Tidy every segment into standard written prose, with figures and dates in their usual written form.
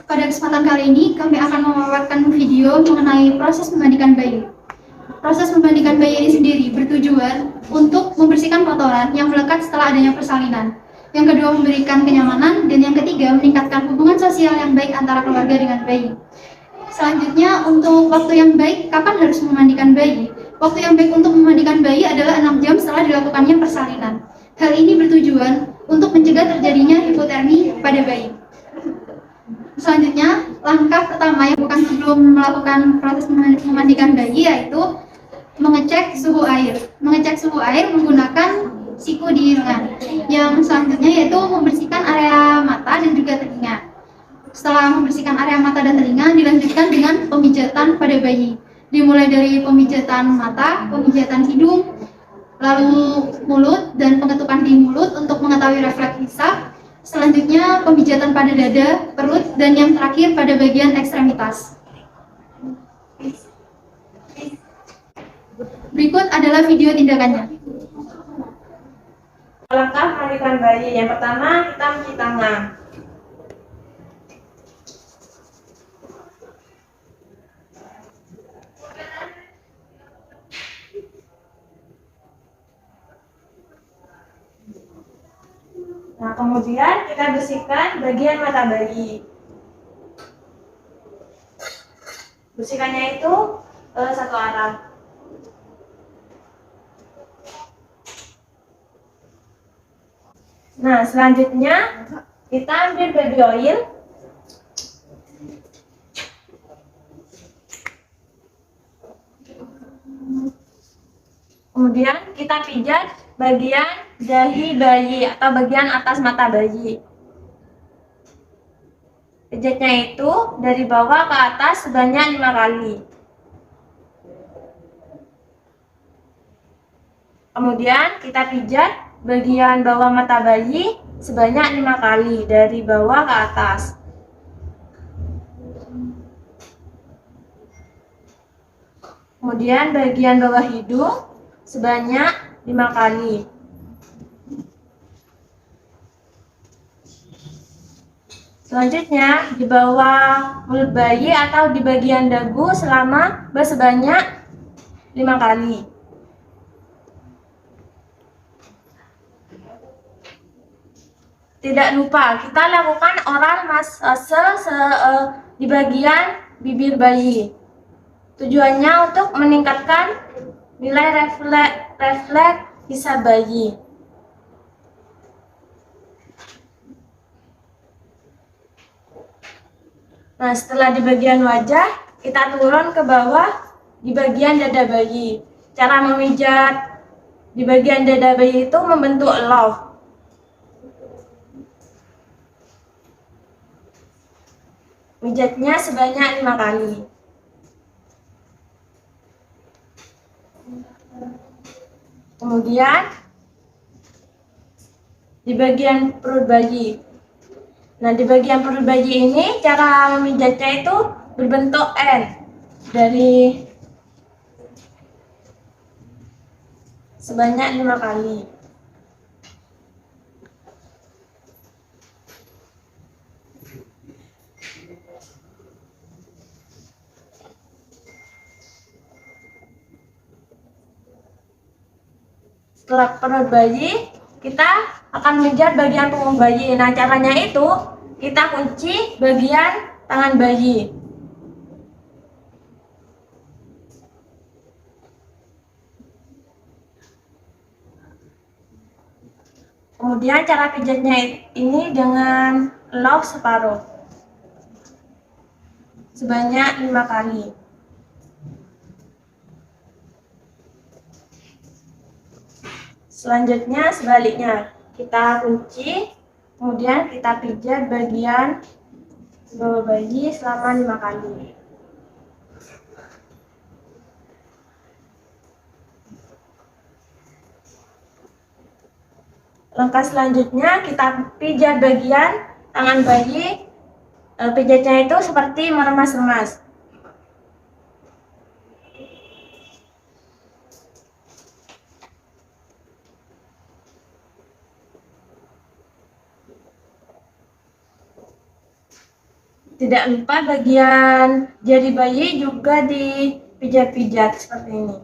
Pada kesempatan kali ini, kami akan memaparkan video mengenai proses memandikan bayi. Proses memandikan bayi ini sendiri bertujuan untuk membersihkan kotoran yang melekat setelah adanya persalinan. Yang kedua, memberikan kenyamanan, dan yang ketiga, meningkatkan hubungan sosial yang baik antara keluarga dengan bayi. Selanjutnya, untuk waktu yang baik, kapan harus memandikan bayi? Waktu yang baik untuk memandikan bayi adalah 6 jam setelah dilakukannya persalinan. Hal ini bertujuan untuk mencegah terjadinya hipotermi pada bayi. Selanjutnya, langkah pertama yang bukan sebelum melakukan proses memandikan bayi yaitu mengecek suhu air. Mengecek suhu air menggunakan siku di lengan. Yang selanjutnya yaitu membersihkan area mata dan juga telinga. Setelah membersihkan area mata dan telinga, dilanjutkan dengan pemijatan pada bayi. Dimulai dari pemijatan mata, pemijatan hidung, lalu mulut, dan pengetukan di mulut untuk mengetahui refleks hisap. Selanjutnya pemijatan pada dada, perut, dan yang terakhir pada bagian ekstremitas. Berikut adalah video tindakannya. Langkah memandikan bayi. Yang pertama, kita mencuci tangan. Nah, kemudian kita bersihkan bagian mata bayi. Bersihkannya itu satu arah. Nah, selanjutnya kita ambil baby oil. Kemudian kita pijat bagian dahi bayi atau bagian atas mata bayi. Pijatnya itu dari bawah ke atas sebanyak 5 kali. Kemudian kita pijat bagian bawah mata bayi sebanyak 5 kali dari bawah ke atas. Kemudian bagian bawah hidung sebanyak 5 kali. Selanjutnya di bawah mulut bayi atau di bagian dagu sebanyak 5 kali. Tidak lupa kita lakukan oral massage di bagian bibir bayi. Tujuannya untuk meningkatkan nilai refleks hisap bayi. Nah, setelah di bagian wajah, kita turun ke bawah di bagian dada bayi. Cara memijat di bagian dada bayi itu membentuk love. Pijatnya sebanyak 5 kali. Kemudian di bagian perut bayi. Nah, di bagian perut bayi ini cara memijatnya itu berbentuk N dari sebanyak 5 kali. Setelah perut bayi, kita akan memijat bagian punggung bayi. Nah, caranya itu kita kunci bagian tangan bayi. Kemudian cara pijatnya ini dengan love separuh sebanyak 5 kali. Selanjutnya sebaliknya, kita kunci, kemudian kita pijat bagian bawah bayi selama 5 kali. Langkah selanjutnya kita pijat bagian tangan bayi. Pijatnya itu seperti meremas-remas. Tidak lupa bagian jari bayi juga dipijat-pijat seperti ini.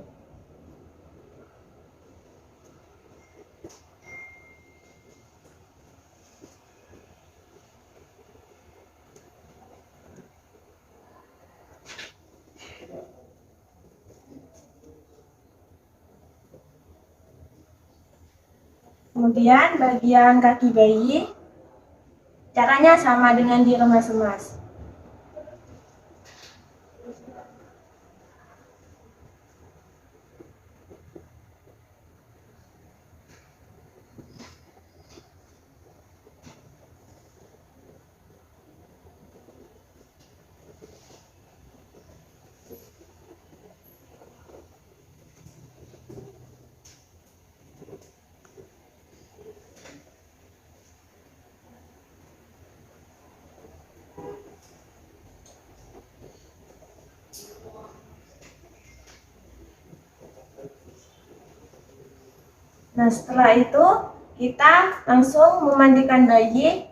Kemudian bagian kaki bayi, caranya sama dengan diremas-remas. Nah, setelah itu kita langsung memandikan bayi.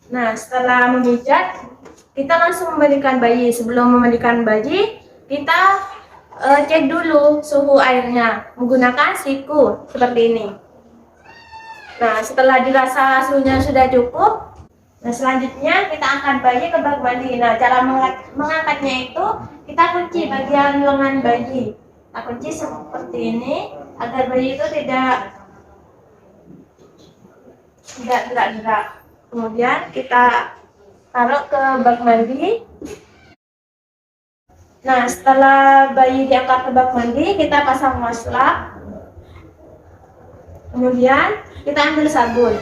Nah, setelah memijat, kita langsung memandikan bayi. Sebelum memandikan bayi, kita cek dulu suhu airnya menggunakan siku seperti ini. Nah, setelah dirasa suhunya sudah cukup, nah selanjutnya kita angkat bayi ke bak mandi. Nah, cara mengangkatnya itu kita kunci bagian lengan bayi. Kita kunci seperti ini agar bayi itu tidak gerak-gerak. Kemudian kita taruh ke bak mandi. Nah, setelah bayi diangkat ke bak mandi, kita pasang waslap. Kemudian kita ambil sabun.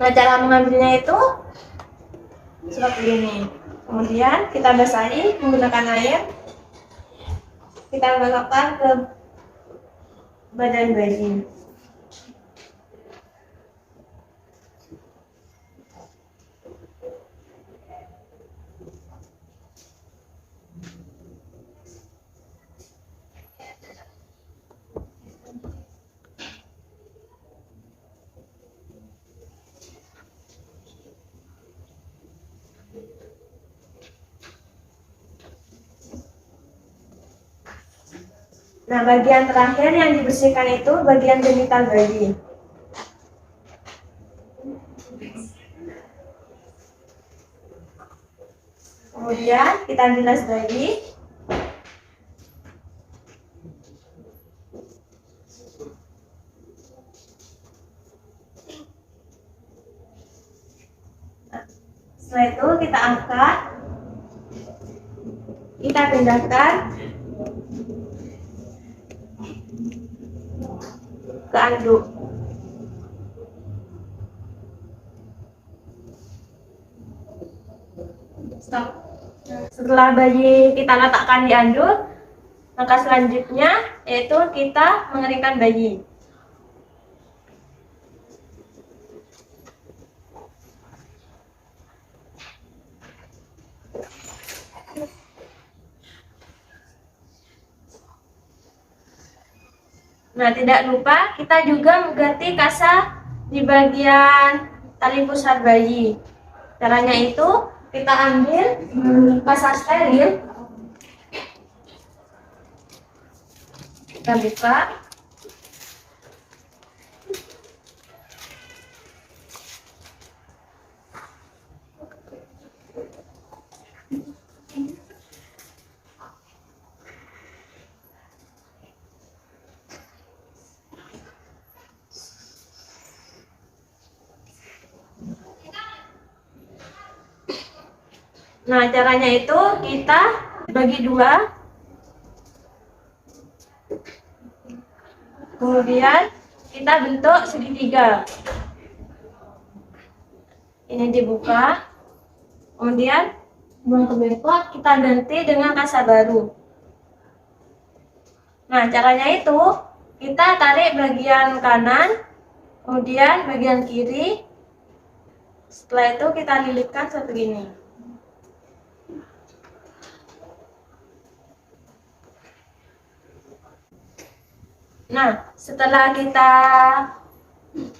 Nah, cara mengambilnya itu seperti ini. Kemudian kita basahi menggunakan air. Kita gosokkan ke badan bayi. Nah, bagian terakhir yang dibersihkan itu bagian genital bayi. Kemudian kita bilas bayi. Nah, setelah itu kita angkat, kita pindahkan ke anduk. Stop. Setelah bayi kita letakkan di anduk, langkah selanjutnya yaitu kita mengeringkan bayi. Nah, tidak lupa kita juga mengganti kasa di bagian tali pusar bayi. Caranya itu kita ambil kasa steril, kita buka. Nah, caranya itu kita bagi dua. Kemudian kita bentuk segitiga. Ini dibuka. Kemudian buang ke bengkok, kita ganti dengan kasa baru. Nah, caranya itu kita tarik bagian kanan, kemudian bagian kiri. Setelah itu kita lilitkan seperti ini. Nah, setelah kita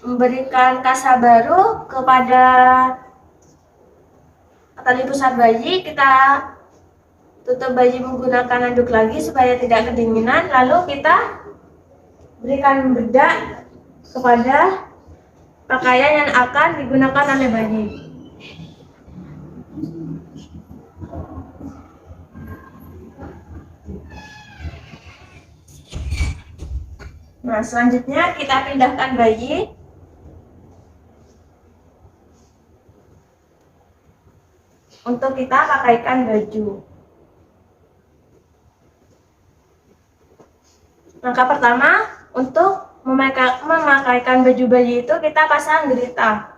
memberikan kasa baru kepada tali pusar bayi, kita tutup bayi menggunakan handuk lagi supaya tidak kedinginan. Lalu kita berikan bedak kepada pakaian yang akan digunakan oleh bayi. Nah, selanjutnya kita pindahkan bayi untuk kita pakaikan baju. Langkah pertama, untuk memakaikan baju bayi itu kita pasang gerita.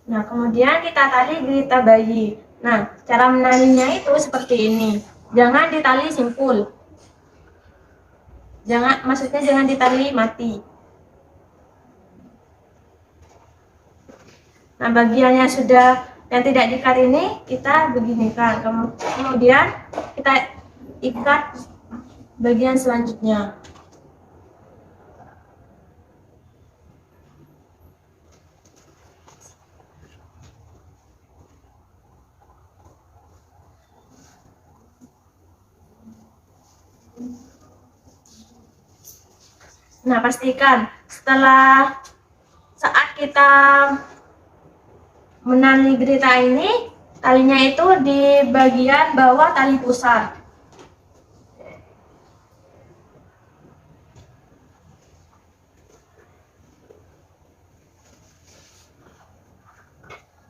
Nah, kemudian kita tali gerita bayi. Nah, cara menalinya itu seperti ini. Jangan ditali simpul. Maksudnya jangan ditali mati. Nah, bagian yang tidak diikat ini kita beginikan. Kemudian kita ikat bagian selanjutnya. Nah, pastikan saat kita menali gerita ini, talinya itu di bagian bawah tali pusar.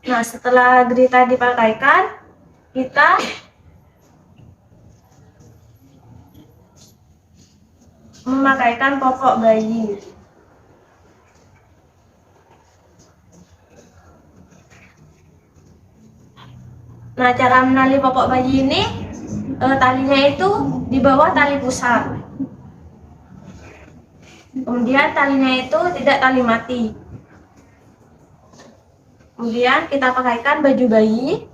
Nah, setelah gerita dipakaikan, kita memakaikan popok bayi. Nah, cara menali popok bayi ini, talinya itu di bawah tali pusar. Kemudian talinya itu tidak tali mati. Kemudian kita pakaikan baju bayi.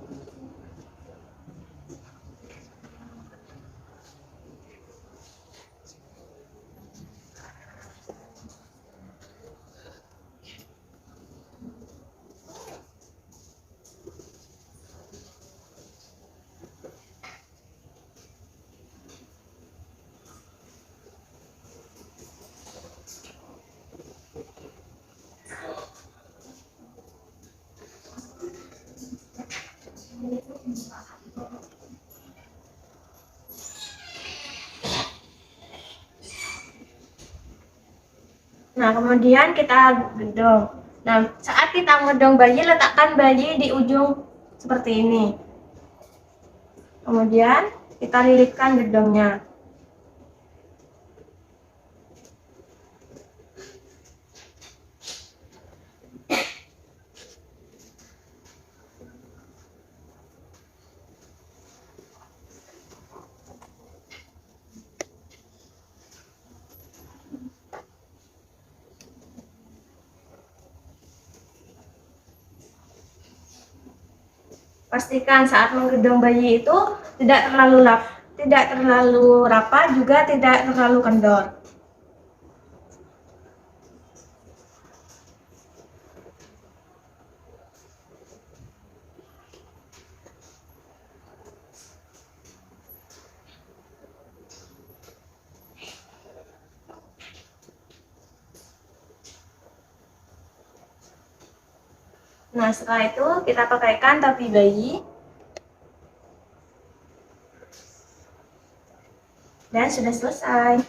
Nah, kemudian kita gedong. Nah, saat kita ngedong bayi, letakkan bayi di ujung seperti ini. Kemudian kita lilitkan gedongnya. Pastikan saat menggedong bayi itu tidak terlalu rapat, juga tidak terlalu kendor. Nah, setelah itu kita pakaikan topi bayi. Dan sudah selesai.